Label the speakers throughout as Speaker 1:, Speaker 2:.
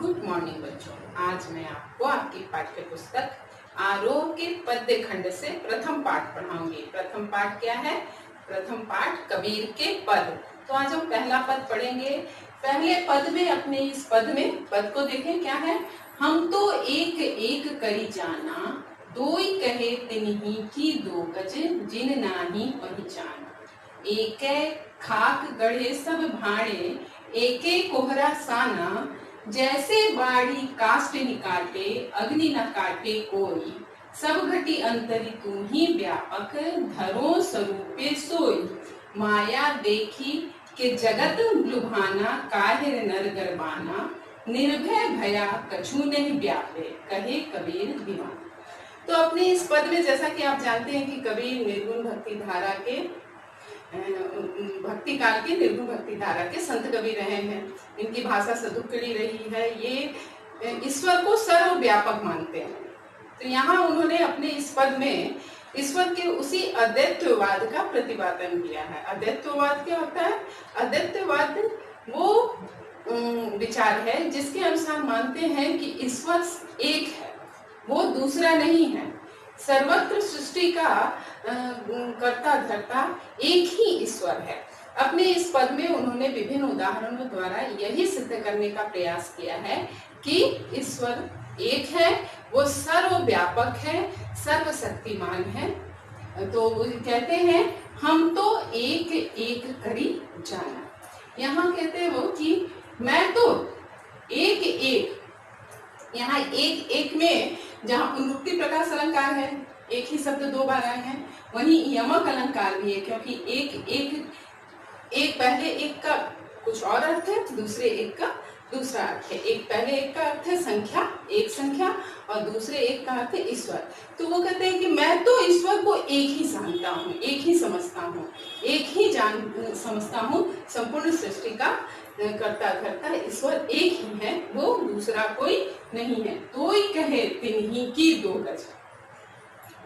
Speaker 1: Good morning बच्चों। आज मैं आपको आपकी पाठ्य पुस्तक आरोह के पद्य खंड से प्रथम पाठ पढ़ाऊंगी। प्रथम पाठ क्या है? प्रथम पाठ कबीर के पद। तो आज हम पहला पद पढ़ेंगे। पहले पद में अपने इस पद को देखें क्या है। हम तो एक एक करी जाना, दोई कहे तिन्ही की दो गज, जिन नाही पहचाना। एकै खाक गढ़े सब भाड़े, एके कोहरा साना। जैसे बाड़ी काष्ट निकाटे, अग्नि न काटे कोई। सब घटी अंतरि तू ही व्यापक, धरो स्वरूपे सोई। माया देखी के जगत लुभाना, काहिर नर गरबाना। निर्भय भया कछु नहीं व्यापे, कहे कबीर दीवाना। तो अपने इस पद में जैसा कि आप जानते हैं कि कबीर निर्गुण भक्ति धारा के भक्ति काल के निर्गुण भक्ति धारा के संत कवि रहे हैं। इनकी भाषा सदुक्कड़ी रही है। ये ईश्वर को सर्वव्यापक मानते हैं। तो यहाँ उन्होंने अपने इस पद में ईश्वर के उसी अद्वैतवाद का प्रतिपादन किया है। अद्वैतवाद क्या होता है? अद्वैतवाद वो विचार है जिसके अनुसार मानते हैं कि ईश्वर एक है, वो दूसरा नहीं है। सर्वत्र सृष्टि का कर्ता धर्ता एक ही ईश्वर है। अपने इस पद में उन्होंने विभिन्न उदाहरणों द्वारा यही सिद्ध करने का प्रयास किया है कि ईश्वर एक है, वो सर्वव्यापक है, सर्वशक्तिमान है। तो कहते हैं हम तो एक एक करी जाना। यहाँ कहते हैं वो कि मैं तो एक एक, यहाँ एक एक में जहाँ पुनरुक्ति प्रकाश अलंकार है, एक ही शब्द दो बार आए हैं, वहीं यमक अलंकार भी है, क्योंकि एक पहले एक का कुछ और अर्थ है, दूसरे एक का दूसरा अर्थ है। एक पहले एक का अर्थ है संख्या, एक संख्या, और दूसरे एक का अर्थ है ईश्वर। तो वो कहते हैं कि मैं तो ईश्वर को एक ही जानता हूँ, एक ही समझता हूँ, एक ही समझता हूँ। संपूर्ण सृष्टि का कर्ता धर्ता ईश्वर एक ही है, वो दूसरा कोई नहीं है। दोई कहे तिन्ही की दो गज।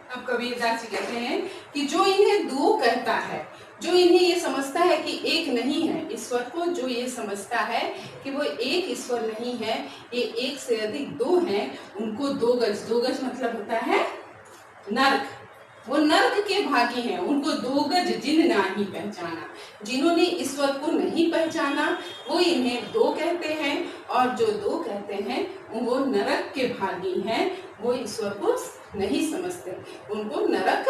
Speaker 1: अब कबीरदास जी कहते हैं कि जो इन्हें दो कहता है, जो इन्हें ये समझता है कि एक नहीं है, ईश्वर को जो ये समझता है कि वो एक ईश्वर नहीं है, ये एक से अधिक दो हैं, उनको दो गज। दो गज मतलब होता है नर्क। वो नर्क के भागी हैं, उनको दो गज जिन नाही पहचाना। जिन्होंने ईश्वर को नहीं पहचाना वो इन्हें दो कहते हैं, और जो दो कहते हैं वो नरक के भागी हैं, वो ईश्वर को नहीं समझते, उनको नरक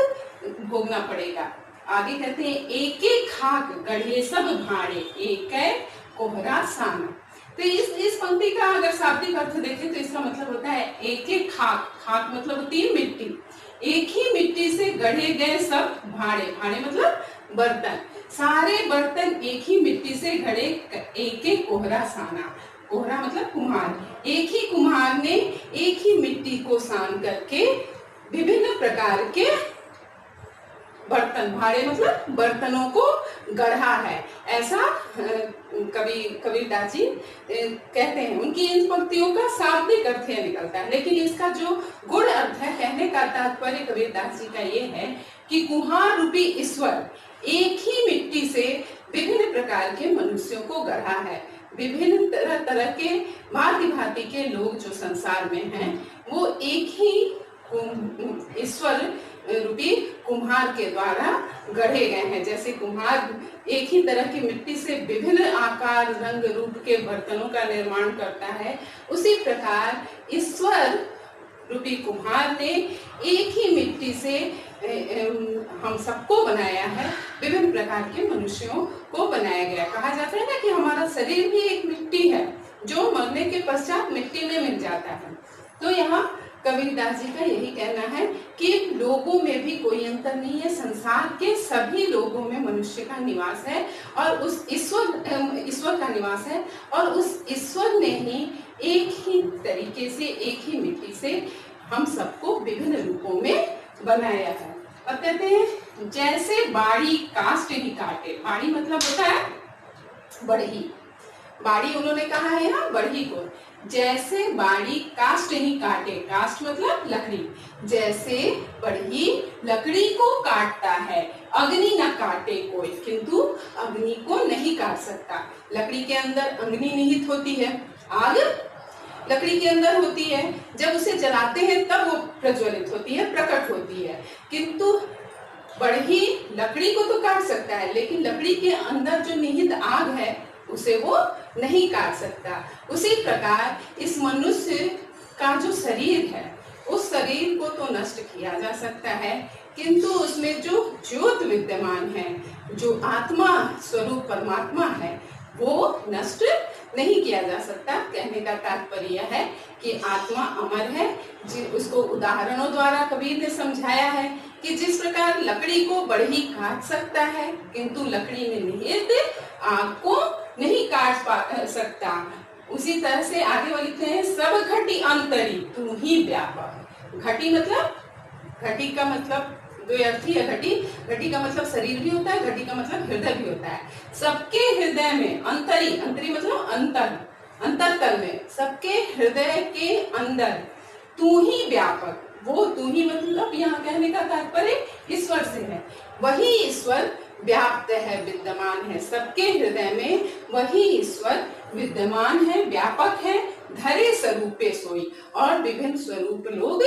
Speaker 1: भोगना पड़ेगा। आगे कहते हैं एके खाक गढ़े सब भाड़े, एकै कोहरा साना। तो इस पंक्ति का अगर शाब्दिक अर्थ देखें तो इसका मतलब होता है एके खाक, खाक मतलब होती है मिट्टी, एक ही मिट्टी से गढ़े गए सब भाड़े, भाड़े मतलब बर्तन, सारे बर्तन एक ही मिट्टी से गढ़े, एक एक कोहरा साना। कोहरा मतलब कुम्हार, एक ही कुम्हार ने एक ही मिट्टी को सान करके विभिन्न प्रकार के बर्तन, भाड़े मतलब बर्तनों को गढ़ा है। ऐसा कबीरदास जी कहते हैं। उनकी इन पंक्तियों का शाब्दिक अर्थ यह निकलता है, लेकिन इसका जो गुण अर्थ है, कहने का तात्पर्य कबीरदास जी का ये है कि कुम्हार रूपी ईश्वर एक ही मिट्टी से विभिन्न प्रकार के मनुष्यों को गढ़ा है। विभिन्न तरह तरह के भांति भांति के लोग जो संसार में हैं, वो एक ही ईश्वर रूपी कुम्हार के द्वारा गढ़े गए हैं। जैसे कुम्हार एक ही तरह की मिट्टी से विभिन्न आकार रंग रूप के बर्तनों का निर्माण करता है, उसी प्रकार ईश्वर रूपी कुम्हार ने एक ही मिट्टी से हम सबको बनाया है, विभिन्न प्रकार के मनुष्यों को बनाया गया। कहा जाता है ना कि हमारा शरीर भी एक मिट्टी है जो मरने के पश्चात मिट्टी में मिल जाता है। तो यहाँ कबीरदास जी का यही कहना है कि लोगों में भी कोई अंतर नहीं है, संसार के सभी लोगों में मनुष्य का निवास है, और उस ईश्वर का निवास है, और उस ईश्वर ने ही एक ही तरीके से, एक ही मिट्टी से हम सबको विभिन्न रूपों में बनाया है। और कहते हैं जैसे बाड़ी काष्ट ही काटे, बाड़ी मतलब होता है बढ़ी, बाड़ी उन्होंने कहा है ना बढ़ी को। जैसे बाड़ी काष्ट ही काटे, काष्ट मतलब लकड़ी, जैसे बढ़ी लकड़ी को काटता है, अग्नि न काटे कोई, किंतु अग्नि को नहीं काट सकता। लकड़ी के अंदर अग्नि निहित होती है, आग, लकड़ी के अंदर होती है, जब उसे जलाते हैं तब वो प्रज्वलित होती है, प्रकट होती है। किंतु बढ़ई लकड़ी को तो काट सकता है, लेकिन लकड़ी के अंदर जो निहित आग है उसे वो नहीं काट सकता। उसी प्रकार इस मनुष्य का जो शरीर है, उस शरीर को तो नष्ट किया जा सकता है, किंतु उसमें जो ज्योत विद्यमान है, जो आत्मा स्वरूप परमात्मा है, वो नष्ट नहीं किया जा सकता। कहने का तात्पर्य यह है कि आत्मा अमर है। उसको उदाहरणों द्वारा कबीर ने समझाया है कि जिस प्रकार लकड़ी को बढ़ई काट सकता है, किंतु लकड़ी में निहित आग को नहीं काट सकता। उसी तरह से आगे वो लिखते हैं, सब घटी अंतरी तू ही व्यापक। घटी मतलब, घटी का मतलब दो अर्थ ही है। घटी का मतलब शरीर भी होता है, घटी का मतलब हृदय भी होता है। सबके हृदय में अंतरी, अंतरी मतलब अंतर, अंतरतल में, सबके हृदय के अंदर तू ही व्यापक। वो तू ही मतलब यहाँ कहने का तात्पर्य ईश्वर से है। वही ईश्वर व्याप्त है, विद्यमान है सबके हृदय में। वही ईश्वर विद्यमान है, व्यापक है। धरे स्वरूपे सोई, और विभिन्न स्वरूप लोग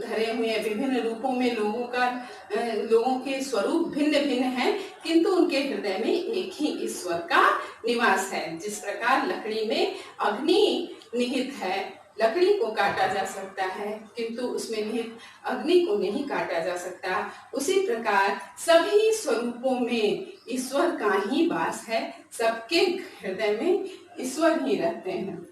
Speaker 1: धरे हुए हैं। विभिन्न रूपों में लोगों के स्वरूप भिन्न भिन्न हैं, किंतु उनके हृदय में एक ही ईश्वर का निवास है। जिस प्रकार लकड़ी में अग्नि निहित है, लकड़ी को काटा जा सकता है, किंतु उसमें निहित अग्नि को नहीं काटा जा सकता। उसी प्रकार सभी स्वरूपों में ईश्वर का ही वास है। सबके हृदय में ईश्वर ही रहते हैं।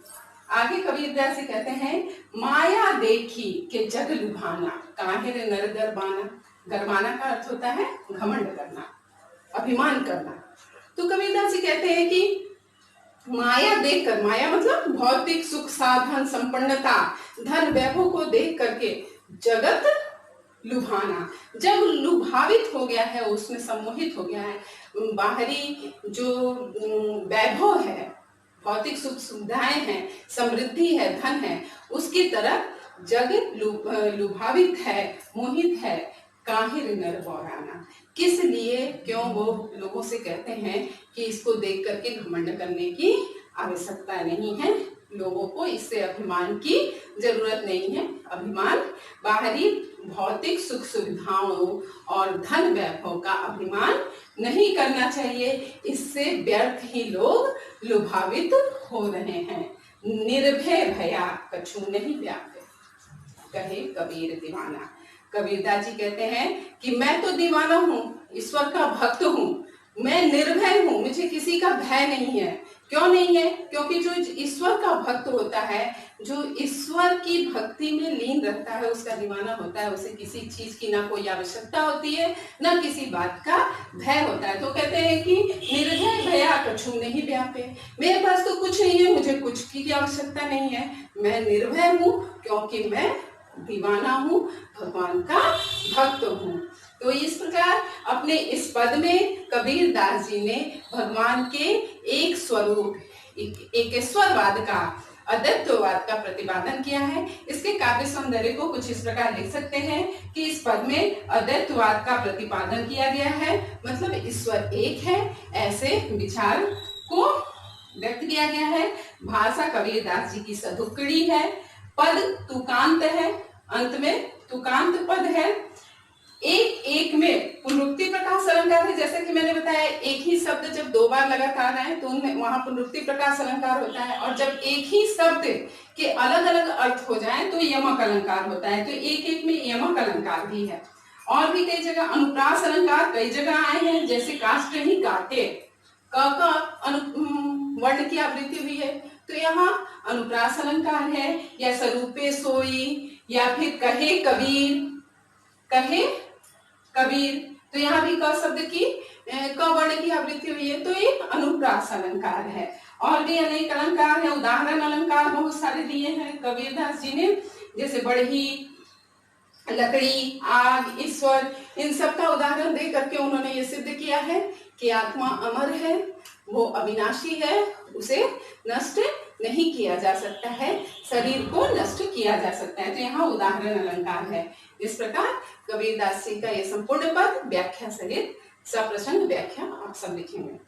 Speaker 1: आगे कबीरदास जी कहते हैं, माया देखी के जग लुभाना, काहे रे नर गरबाना। गरबाना का अर्थ होता है घमंड करना, अभिमान करना। तो कबीरदास जी कहते हैं कि माया देखकर, माया मतलब भौतिक सुख साधन संपन्नता धन वैभव को देख करके जगत लुभाना, जब लुभावित हो गया है, उसमें सम्मोहित हो गया है, बाहरी जो वैभव है, भौतिक सुख सुविधाएं हैं, समृद्धि है, धन है, उसकी तरफ जगत लुभावित है, मोहित है। काहिर नर बौराना, किस लिए, क्यों वो लोगों से कहते हैं कि इसको देख करके घमंड करने की आवश्यकता नहीं है। लोगों को इससे अभिमान की जरूरत नहीं है। अभिमान बाहरी भौतिक सुख सुविधाओं और धन वैभव का अभिमान नहीं करना चाहिए। इससे व्यर्थ ही लोग लुभावित हो रहे हैं। निर्भय भया कछु नहीं व्यापे, कहे कबीर दीवाना। कबीरदास जी कहते हैं कि मैं तो दीवाना हूँ, ईश्वर का भक्त हूँ, मैं निर्भय हूँ, मुझे किसी का भय नहीं है। क्यों नहीं है? क्योंकि जो ईश्वर का भक्त होता है, जो ईश्वर की भक्ति में लीन रहता है, उसका दीवाना होता है। उसे किसी चीज की ना कोई आवश्यकता होती है, ना किसी बात का भय होता है। तो कहते हैं कि निर्भय भया कछु नहीं व्यापे, मेरे पास तो कुछ नहीं है, मुझे कुछ की आवश्यकता नहीं है, मैं निर्भय हूँ क्योंकि मैं दीवाना हूँ, भगवान का भक्त हूँ। तो इस प्रकार अपने इस पद में कबीरदास जी ने भगवान के एक स्वरूप, एकेश्वरवाद का, अद्वैतवाद का प्रतिपादन किया है। इसके काव्य सौंदर्य को कुछ इस प्रकार लिख सकते हैं कि इस पद में अद्वैतवाद का प्रतिपादन किया गया है, मतलब ईश्वर एक है, ऐसे विचार को व्यक्त किया गया है। भाषा कबीरदास जी की सदुक्कड़ी है, पद तुकांत है, अंत में तुकांत पद है। एक एक में पुनरुक्ति प्रकाश अलंकार है। जैसे कि मैंने बताया, एक ही शब्द जब दो बार लगातार आए तो उनमें वहां पुनरुक्ति प्रकाश अलंकार होता है, और जब एक ही शब्द के अलग अलग अर्थ हो जाए तो यमक अलंकार होता है। तो एक एक में यमक अलंकार भी है। और भी कई जगह अनुप्रास अलंकार कई जगह आए हैं, जैसे काष्ठ ही काटे, क का वर्ण की आवृत्ति हुई है, तो यहाँ अनुप्रास अलंकार है। या स्वरूपे सोई, या फिर कहे कबीर, कहे कबीर, तो यहाँ भी क शब्द की क वर्ण की आवृत्ति हुई है, तो ये अनुप्रास अलंकार है। और भी अनेक अलंकार है, उदाहरण अलंकार बहुत सारे दिए हैं कबीरदास जी ने, जैसे बढ़ी, लकड़ी, आग, ईश्वर, इन सब का उदाहरण दे करके उन्होंने ये सिद्ध किया है कि आत्मा अमर है, वो अविनाशी है, उसे नष्ट नहीं किया जा सकता है, शरीर को नष्ट किया जा सकता है। तो यहाँ उदाहरण अलंकार है। इस प्रकार कबीरदास जी का ये संपूर्ण पद व्याख्या सहित सप्रसंग व्याख्या आप सब लिखेंगे।